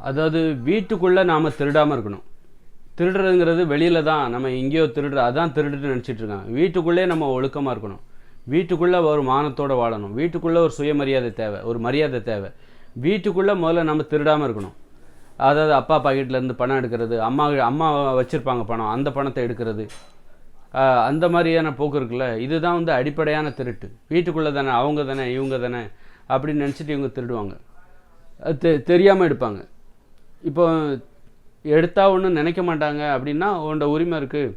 அதாவது வீட்டுக்குள்ளே நாம் திருடாமல் இருக்கணும். திருடுறதுங்கிறது வெளியில் தான், நம்ம எங்கேயோ திருடுற அதான் திருடுன்னு நினச்சிட்டு இருக்காங்க. வீட்டுக்குள்ளே நம்ம ஒழுக்கமாக இருக்கணும். வீட்டுக்குள்ளே ஒரு மானத்தோடு வாழணும். வீட்டுக்குள்ளே ஒரு சுயமரியாதை தேவை, ஒரு மரியாதை தேவை. வீட்டுக்குள்ளே முதல்ல நம்ம திருடாமல் இருக்கணும். அதாவது அப்பா பாக்கெட்லேருந்து பணம் எடுக்கிறது, அம்மா வச்சுருப்பாங்க பணம், அந்த பணத்தை எடுக்கிறது, அந்த மாதிரியான போக்கு இருக்குல்ல, இதுதான் வந்து அடிப்படையான திருட்டு. வீட்டுக்குள்ளே தானே, அவங்க தானே, இவங்க தானே அப்படின்னு நினச்சிட்டு இவங்க திருடுவாங்க. தெரியாமல் எடுப்பாங்க. இப்போ எடுத்தால் ஒன்றும் நினைக்க மாட்டாங்க அப்படின்னா உன்னோட உரிமை இருக்குது.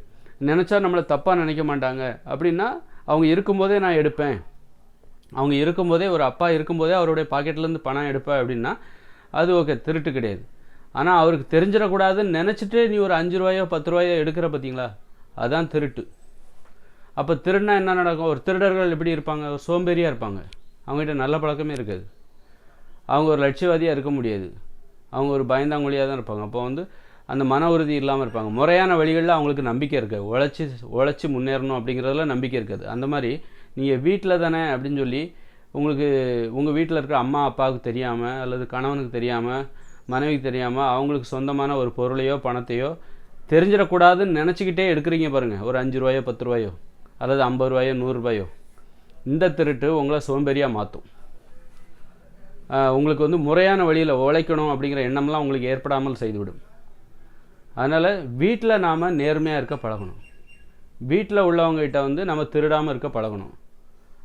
நினச்சா நம்மளை தப்பாக நினைக்க மாட்டாங்க அப்படின்னா அவங்க இருக்கும்போதே நான் எடுப்பேன். அவங்க இருக்கும்போதே, ஒரு அப்பா இருக்கும்போதே அவருடைய பாக்கெட்லேருந்து பணம் எடுப்பேன் அப்படின்னா அது ஓகே, திருட்டு கிடையாது. ஆனால் அவருக்கு தெரிஞ்சிடக்கூடாதுன்னு நினச்சிட்டு நீ ஒரு 5 ரூபாயோ 10 ரூபாயோ எடுக்கிற பார்த்தீங்களா, அதுதான் திருட்டு. அப்போ திருடினா என்ன நடக்கும்? ஒரு திருடர்கள் எப்படி இருப்பாங்க? சோம்பேறியாக இருப்பாங்க. அவங்ககிட்ட நல்ல பழக்கமே இருக்காது. அவங்க ஒரு லட்சியவாதியாக இருக்க முடியாது. அவங்க ஒரு பயந்தாங்குழியாக தான் இருப்பாங்க. அப்போ வந்து அந்த மன உறுதி இல்லாமல் இருப்பாங்க. முறையான வழிகளில் அவங்களுக்கு நம்பிக்கை இருக்காது. உழைச்சி முன்னேறணும் அப்படிங்கிறதுல நம்பிக்கை இருக்காது. அந்த மாதிரி நீங்கள் வீட்டில் தானே அப்படின்னு சொல்லி உங்களுக்கு உங்கள் வீட்டில் இருக்கிற அம்மா அப்பாவுக்கு தெரியாமல், அல்லது கணவனுக்கு தெரியாமல், மனைவிக்கு தெரியாமல் அவங்களுக்கு சொந்தமான ஒரு பொருளையோ பணத்தையோ தெரிஞ்சிடக்கூடாதுன்னு நினச்சிக்கிட்டே எடுக்கிறீங்க பாருங்கள். ஒரு 5 ரூபாயோ 10 ரூபாயோ அல்லது 50 ரூபாயோ 100 ரூபாயோ, இந்த திருட்டு உங்களை சோம்பேறியாக மாற்றும். உங்களுக்கு வந்து முறையான வழியில் உழைக்கணும் அப்படிங்கிற எண்ணம்லாம் உங்களுக்கு ஏற்படாமல் செய்துவிடும். அதனால் வீட்டில் நாம் நேர்மையாக இருக்க பழகணும். வீட்டில் உள்ளவங்ககிட்ட வந்து நம்ம திருடாமல் இருக்க பழகணும்.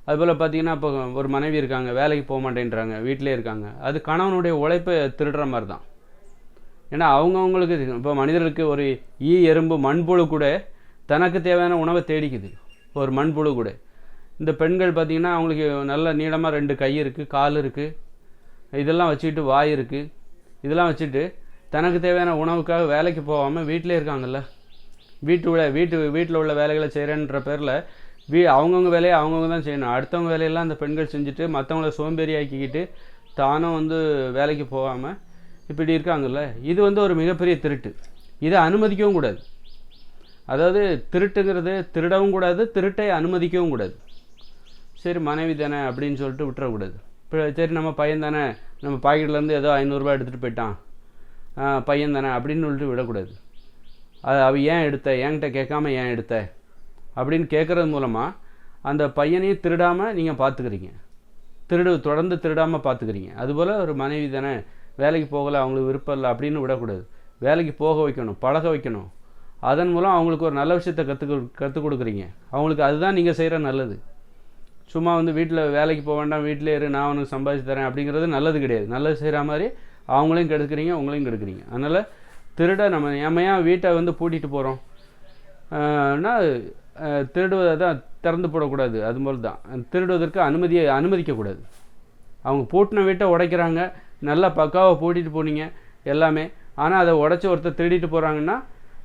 அதுபோல் பார்த்திங்கன்னா, இப்போ ஒரு மனைவி இருக்காங்க, வேலைக்கு போக மாட்டேன்றாங்க, வீட்டிலே இருக்காங்க. அது கணவனுடைய உழைப்பை திருடுற மாதிரி தான். ஏன்னா அவங்கவுங்களுக்கு இப்போ மனிதர்களுக்கு ஒரு எறும்பு மண்புழு கூட தனக்கு தேவையான உணவை தேடிக்குது. ஒரு மண்புழு கூட. இந்த பெண்கள் பார்த்திங்கன்னா அவங்களுக்கு நல்ல நீளமாக 2 கை இருக்குது, கால் இருக்குது, இதெல்லாம் வச்சுக்கிட்டு வாய் இருக்குது, இதெல்லாம் வச்சுட்டு தனக்கு தேவையான உணவுக்காக வேலைக்கு போகாமல் வீட்டிலே இருக்காங்கல்ல. வீட்டில் உள்ள வேலைகளை செய்கிறேன்ற பேரில் அவங்கவுங்க வேலையை அவங்கவுங்க தான் செய்யணும். அடுத்தவங்க வேலையெல்லாம் அந்த பெண்கள் செஞ்சுட்டு மற்றவங்கள சோம்பேறி ஆக்கிக்கிட்டு தானும் வந்து வேலைக்கு போகாமல் இப்படி இருக்காங்கல்ல. இது வந்து ஒரு மிகப்பெரிய திருட்டு. இதை அனுமதிக்கவும் கூடாது. அதாவது திருட்டுங்கிறது திருடவும் கூடாது, திருட்டை அனுமதிக்கவும் கூடாது. சரி மனைவி தானே அப்படின்னு சொல்லிட்டு விட்டுறக்கூடாது. இப்போ சரி நம்ம பையன் தானே, நம்ம பாக்கெட்லேருந்து ஏதோ 500 ரூபாய் எடுத்துகிட்டு போயிட்டான், பையன் தானே அப்படின்னு சொல்லிட்டு விடக்கூடாது. அவ ஏன் எடுத்த, என்கிட்ட கேட்காம ஏன் எடுத்த அப்படின்னு கேட்குறது மூலமாக அந்த பையனையும் திருடாமல் நீங்கள் பார்த்துக்கிறீங்க. தொடர்ந்து திருடாமல் பார்த்துக்கிறீங்க. அதுபோல் ஒரு மனைவி தானே, வேலைக்கு போகலை, அவங்களுக்கு விருப்பம் இல்லை அப்படின்னு விடக்கூடாது. வேலைக்கு போக வைக்கணும், பழக வைக்கணும். அதன் மூலம் அவங்களுக்கு ஒரு நல்ல விஷயத்தை கற்றுக் கொடுக்குறீங்க. அவங்களுக்கு அதுதான் நீங்கள் செய்கிற நல்லது. சும்மா வந்து வீட்டில் வேலைக்கு போக வேண்டாம், வீட்டிலே இரு, நான் அவனுக்கு சம்பாதிச்சு தரேன் அப்படிங்கிறது நல்லது கிடையாது. நல்லது செய்கிற மாதிரி அவங்களையும் கெடுக்குறீங்க, உங்களையும் கெடுக்குறீங்க. அதனால் திருட நம்ம ஏன் வீட்டை வந்து பூட்டிகிட்டு போகிறோம்னா திருடுவதை தான் திறந்து போடக்கூடாது. அதுபோல் தான் திருடுவதற்கு அனுமதிக்கக்கூடாது. அவங்க பூட்டின வீட்டை உடைக்கிறாங்க, நல்லா பக்காவாக பூட்டிகிட்டு போனீங்க எல்லாமே, ஆனால் அதை உடச்சி ஒருத்தர் திருடிட்டு போகிறாங்கன்னா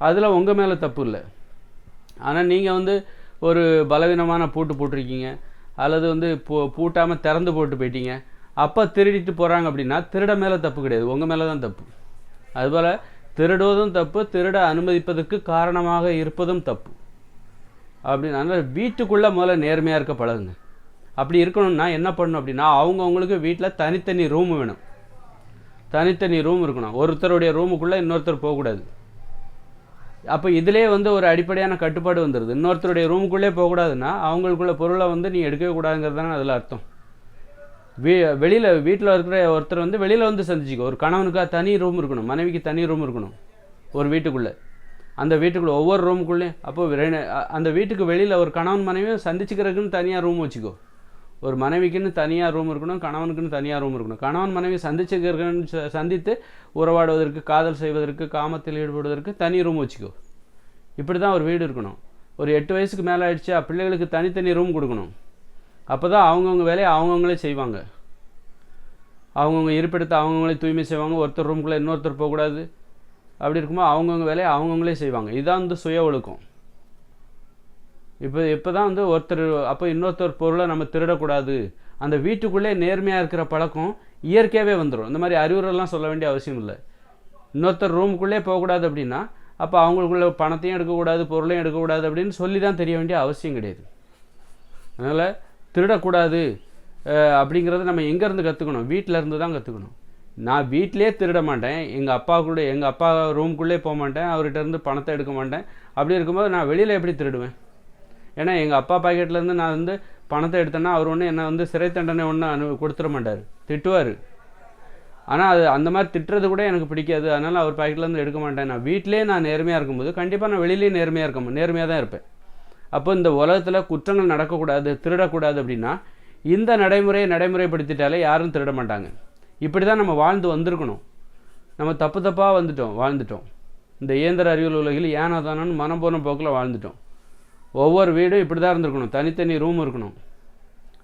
அதில் உங்கள் மேலே தப்பு இல்லை. ஆனால் நீங்கள் வந்து ஒரு பலவீனமான பூட்டு போட்டிருக்கீங்க, அல்லது வந்து பூட்டாமல் திறந்து போட்டு போயிட்டீங்க, அப்போ திருடிட்டு போகிறாங்க அப்படின்னா திருட மேலே தப்பு கிடையாது, உங்கள் மேலே தான் தப்பு. அதுபோல் திருடுவதும் தப்பு, திருட அனுமதிப்பதற்கு காரணமாக இருப்பதும் தப்பு. அப்படின்னு அதனால் வீட்டுக்குள்ளே முதல்ல நேர்மையாக இருக்க பழகுங்க. அப்படி இருக்கணும்னா என்ன பண்ணணும் அப்படின்னா, அவங்கவுங்களுக்கு வீட்டில் தனித்தனி ரூம் வேணும். தனித்தனி ரூம் இருக்கணும். ஒருத்தருடைய ரூமுக்குள்ளே இன்னொருத்தர் போகக்கூடாது. அப்போ இதிலே வந்து ஒரு அடிப்படையான கட்டுப்பாடு வந்துடுது. இன்னொருத்தருடைய ரூமுக்குள்ளே போகக்கூடாதுன்னா அவங்களுக்குள்ள பொருளை வந்து நீ எடுக்கவே கூடாதுங்கிறது தானே அதில் அர்த்தம். வீட்டில் இருக்கிற ஒருத்தர் வந்து வெளியில் வந்து சந்திச்சுக்கோ. ஒரு கணவனுக்காக தனி ரூம் இருக்கணும், மனைவிக்கு தனி ரூம் இருக்கணும் ஒரு வீட்டுக்குள்ளே. அந்த வீட்டுக்குள்ளே ஒவ்வொரு ரூமுக்குள்ளேயும் அப்போ அந்த வீட்டுக்கு வெளியில் ஒரு கணவன் மனைவியும் சந்திச்சுக்கிறதுக்குன்னு தனியாக ரூம் வச்சுக்கோ. ஒரு மனைவிக்குன்னு தனியாக ரூம் இருக்கணும், கணவனுக்குன்னு தனியாக ரூம் இருக்கணும். கணவன் மனைவி சந்தித்து உறவாடுவதற்கு, காதல் செய்வதற்கு, காமத்தில் ஈடுபடுவதற்கு தனி ரூம் வச்சுக்கோ. இப்படி தான் ஒரு வீடு இருக்கணும். ஒரு 8 வயசுக்கு மேலே ஆயிடுச்சு, பிள்ளைகளுக்கு தனித்தனி ரூம் கொடுக்கணும். அப்போ தான் அவங்கவுங்க வேலையை அவங்கவுங்களே செய்வாங்க. அவங்கவுங்க இருப்பிடத்தை அவங்கவுங்களே தூய்மை செய்வாங்க. ஒருத்தர் ரூமுக்குள்ளே இன்னொருத்தர் போகக்கூடாது. அப்படி இருக்கும்போது அவங்கவுங்க வேலையை அவங்கவுங்களே செய்வாங்க. இதுதான் வந்து சுய ஒழுக்கம். இப்போ தான் வந்து ஒருத்தர் அப்போ இன்னொருத்தர் பொருளை நம்ம திருடக்கூடாது. அந்த வீட்டுக்குள்ளே நேர்மையாக இருக்கிற பழக்கம் இயற்கையாகவே வந்துடும். இந்த மாதிரி அறிவுரைலாம் சொல்ல வேண்டிய அவசியம் இல்லை. இன்னொருத்தர் ரூமுக்குள்ளே போகக்கூடாது அப்படின்னா அப்போ அவங்களுக்குள்ள பணத்தையும் எடுக்கக்கூடாது, பொருளையும் எடுக்கக்கூடாது அப்படின்னு சொல்லி தான் தெரிய வேண்டிய அவசியம் கிடையாது. அதனால் திருடக்கூடாது அப்படிங்கிறத நம்ம எங்கேருந்து கற்றுக்கணும்? வீட்டில் இருந்து தான் கற்றுக்கணும். நான் வீட்டிலே திருட மாட்டேன், எங்கள் அப்பா ரூம்குள்ளே போக மாட்டேன், அவர்கிட்ட இருந்து பணத்தை எடுக்க மாட்டேன். அப்படி இருக்கும்போது நான் வெளியில் எப்படி திருடுவேன்? ஏன்னா எங்கள் அப்பா பாக்கெட்லேருந்து நான் வந்து பணத்தை எடுத்தேன்னா அவர் ஒன்று என்னை வந்து சிறை தண்டனை ஒன்றும் கொடுத்துட மாட்டார், திட்டுவார். ஆனால் அது அந்த மாதிரி திட்டுறது கூட எனக்கு பிடிக்காது. அதனால் அவர் பாக்கெட்லேருந்து எடுக்க மாட்டேன். நான் வீட்டிலே நான் நேர்மையாக இருக்கும்போது கண்டிப்பாக நான் வெளியிலேயே நேர்மையாக தான் இருப்பேன். அப்போ இந்த உலகத்தில் குற்றங்கள் நடக்கக்கூடாது, திருடக்கூடாது அப்படின்னா இந்த நடைமுறைப்படுத்திட்டாலே யாரும் திருட மாட்டாங்க. இப்படி தான் நம்ம வாழ்ந்து வந்திருக்கணும். நம்ம தப்பாக வாழ்ந்துட்டோம். இந்த இயந்திர அறிவியல் உலகில் ஏனோ தானோன்னு மனம் போன போக்கில் வாழ்ந்துட்டோம். ஒவ்வொரு வீடும் இப்படி தான் இருந்திருக்கணும். தனித்தனி ரூம் இருக்கணும்.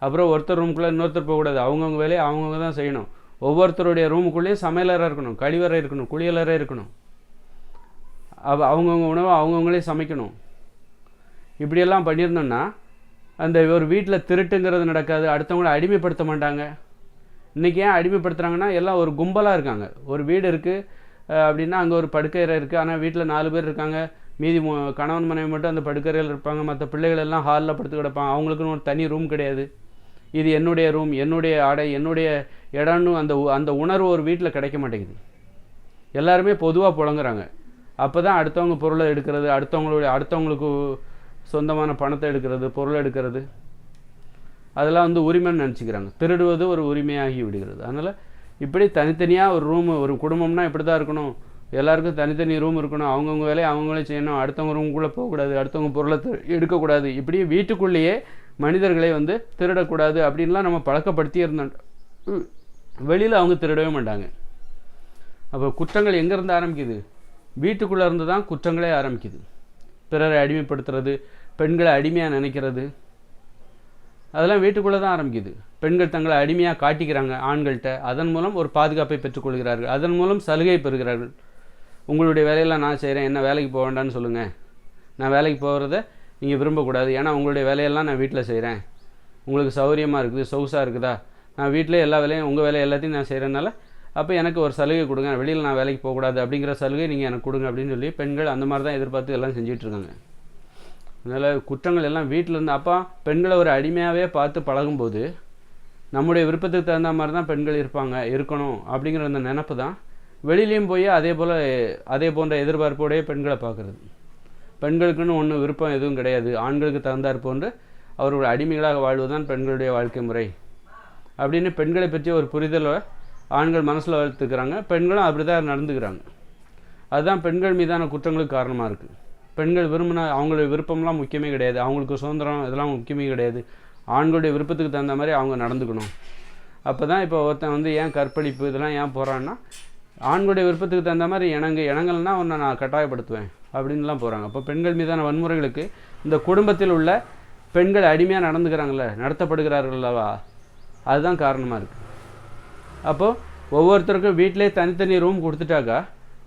அப்புறம் ஒருத்தர் ரூமுக்குள்ளே இன்னொருத்தர் போகக்கூடாது. அவங்கவுங்க வேலையை அவங்கவுங்க தான் செய்யணும். ஒவ்வொருத்தருடைய ரூமுக்குள்ளேயும் சமையலறை இருக்கணும், கழிவறை இருக்கணும், குளியலறை இருக்கணும். அவங்கவுங்க உணவை அவங்கவுங்களே சமைக்கணும். இப்படியெல்லாம் பண்ணியிருந்தோன்னா அந்த ஒரு வீட்டில் திருட்டுங்கிறது நடக்காது. அடுத்தவங்கள அடிமைப்படுத்த மாட்டாங்க. இன்றைக்கி ஏன் அடிமைப்படுத்துகிறாங்கன்னா எல்லாம் ஒரு கும்பலாக இருக்காங்க. ஒரு வீடு இருக்குது அப்படின்னா அங்கே ஒரு படுக்கையறை இருக்குது. ஆனால் வீட்டில் 4 பேர் இருக்காங்க. மீதி கணவன் மனைவி மட்டும் அந்த படுக்கையறையில் இருப்பாங்க. மற்ற பிள்ளைகள் எல்லாம் ஹாலில் படுத்து கிடப்பாங்க. அவங்களுக்குன்னு ஒரு தனி ரூம் கிடையாது. இது என்னுடைய ரூம், என்னுடைய ஆடை, என்னுடைய இடம்னு அந்த உணர்வு ஒரு வீட்டில் கிடைக்க மாட்டேங்குது. எல்லாருமே பொதுவாக புழங்குறாங்க. அப்போ தான் அடுத்தவங்க பொருளை எடுக்கிறது, அடுத்தவங்களுக்கு சொந்தமான பணத்தை எடுக்கிறது, பொருளை எடுக்கிறது, அதெல்லாம் வந்து உரிமைன்னு நினச்சிக்கிறாங்க. திருடுவது ஒரு உரிமையாகி விடுகிறது. அதனால் இப்படி தனித்தனியாக ஒரு ரூமு, ஒரு குடும்பம்னா இப்படி தான் இருக்கணும். எல்லாருக்கும் தனித்தனி ரூம் இருக்கணும். அவங்கவுங்க வேலையை அவங்களே செய்யணும். அடுத்தவங்க ரூமுக்குள்ளே போகக்கூடாது, அடுத்தவங்க பொருளை எடுக்கக்கூடாது. இப்படி வீட்டுக்குள்ளேயே மனிதர்களை வந்து திருடக்கூடாது அப்படின்லாம் நம்ம பழக்கப்படுத்தி இருந்தோம். வெளியில் அவங்க திருடவே மாட்டாங்க. அப்போ குற்றங்கள் எங்கேருந்து ஆரம்பிக்குது? வீட்டுக்குள்ளே இருந்து தான் குற்றங்களே ஆரம்பிக்குது. பிறரை அடிமைப்படுத்துறது, பெண்களை அடிமையாக நினைக்கிறது, அதெல்லாம் வீட்டுக்குள்ளே தான் ஆரம்பிக்குது. பெண்கள் தங்களை அடிமையாக காட்டிக்கிறாங்க ஆண்கள்கிட்ட. அதன் மூலம் ஒரு பாதுகாப்பை பெற்றுக்கொள்கிறார்கள். அதன் மூலம் சலுகை பெறுகிறார்கள். உங்களுடைய வேலையெல்லாம் நான் செய்கிறேன், என்ன வேலைக்கு போக வேண்டான்னு சொல்லுங்கள், நான் வேலைக்கு போகிறத நீங்கள் விரும்பக்கூடாது, ஏன்னா உங்களுடைய வேலையெல்லாம் நான் வீட்டில் செய்கிறேன், உங்களுக்கு சௌகரியமாக இருக்குது, சொகுசாக இருக்குதா, நான் வீட்டிலே எல்லா வேலையும் உங்கள் வேலை எல்லாத்தையும் நான் செய்கிறனால அப்போ எனக்கு ஒரு சலுகை கொடுங்க, வெளியில் நான் வேலைக்கு போகக்கூடாது அப்படிங்கிற சலுகை நீங்கள் எனக்கு கொடுங்க அப்படின்னு சொல்லி பெண்கள் அந்த மாதிரி தான் எதிர்பார்த்து எல்லாம் செஞ்சிட்ருக்காங்க. அதனால் குற்றங்கள் எல்லாம் வீட்டிலேருந்து அப்பா பெண்களை ஒரு அடிமையாகவே பார்த்து பழகும்போது நம்முடைய விருப்பத்துக்கு தகுந்த மாதிரி தான் பெண்கள் இருக்கணும் அப்படிங்கிற அந்த நினப்பு தான் வெளியிலையும் போய் அதே போன்ற எதிர்பார்ப்போடையே பெண்களை பார்க்குறது. பெண்களுக்குன்னு ஒன்றும் விருப்பம் எதுவும் கிடையாது, ஆண்களுக்கு தகுந்தாற் போன்று அவர்கள் அடிமைகளாக வாழ்வதுதான் பெண்களுடைய வாழ்க்கை முறை அப்படின்னு பெண்களை பற்றி ஒரு புரிதலை ஆண்கள் மனசில் வளர்த்துக்கிறாங்க. பெண்களும் அப்படி தான் நடந்துக்கிறாங்க. அதுதான் பெண்கள் மீதான குற்றங்களுக்கு காரணமாக இருக்குது. பெண்கள் அவங்களுடைய விருப்பம்லாம் முக்கியமே கிடையாது, அவங்களுக்கு சுதந்திரம் இதெல்லாம் முக்கியமே கிடையாது. ஆண்களுடைய விருப்பத்துக்கு தகுந்த மாதிரி அவங்க நடந்துக்கணும். அப்போ தான் இப்போ ஒருத்தன் வந்து ஏன் கற்பழிப்பு இதெல்லாம் ஏன் போகிறான்னா ஆண்களுடைய விருப்பத்துக்கு தகுந்த மாதிரி இணங்கல்னா ஒன்றை நான் கட்டாயப்படுத்துவேன் அப்படின்லாம் போகிறாங்க. அப்போ பெண்கள் மீதான வன்முறைகளுக்கு இந்த குடும்பத்தில் உள்ள பெண்கள் அடிமையாக நடத்தப்படுகிறார்களவா, அதுதான் காரணமாக இருக்குது. அப்போது ஒவ்வொருத்தருக்கும் வீட்டிலே தனித்தனி ரூம் கொடுத்துட்டாக்கா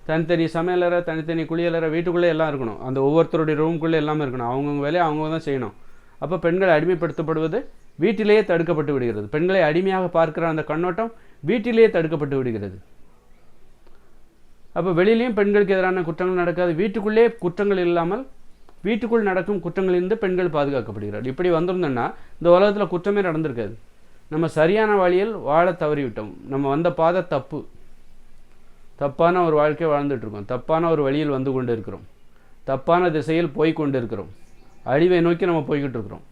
தனித்தனி சமையலறை, தனித்தனி குளியலறை, வீட்டுக்குள்ளே எல்லாம் இருக்கணும். அந்த ஒவ்வொருத்தருடைய ரூமுக்குள்ளே எல்லாமே இருக்கணும். அவங்கவுங்க வேலையை அவங்க தான் செய்யணும். அப்போ பெண்கள் அடிமைப்படுத்தப்படுவது வீட்டிலேயே தடுக்கப்பட்டு விடுகிறது. பெண்களை அடிமையாக பார்க்குற அந்த கண்ணோட்டம் வீட்டிலேயே தடுக்கப்பட்டு விடுகிறது. அப்போ வெளியிலையும் பெண்களுக்கு எதிரான குற்றங்கள் நடக்காது. வீட்டுக்குள்ளே குற்றங்கள் இல்லாமல் வீட்டுக்குள் நடக்கும் குற்றங்களிலிருந்து பெண்கள் பாதுகாக்கப்படுகிறார்கள். இப்படி வந்திருந்தோன்னா இந்த உலகத்தில் குற்றமே நடந்திருக்காது. நம்ம சரியான வழியில் வாழ தவறிவிட்டோம். நம்ம வந்த பாதை தப்பான ஒரு வாழ்க்கை வாழ்ந்துட்டுருக்கோம். தப்பான ஒரு வழியில் வந்து கொண்டு இருக்கிறோம். தப்பான திசையில் போய் கொண்டு இருக்கிறோம். அழிவை நோக்கி நம்ம போய்கிட்டு இருக்கிறோம்.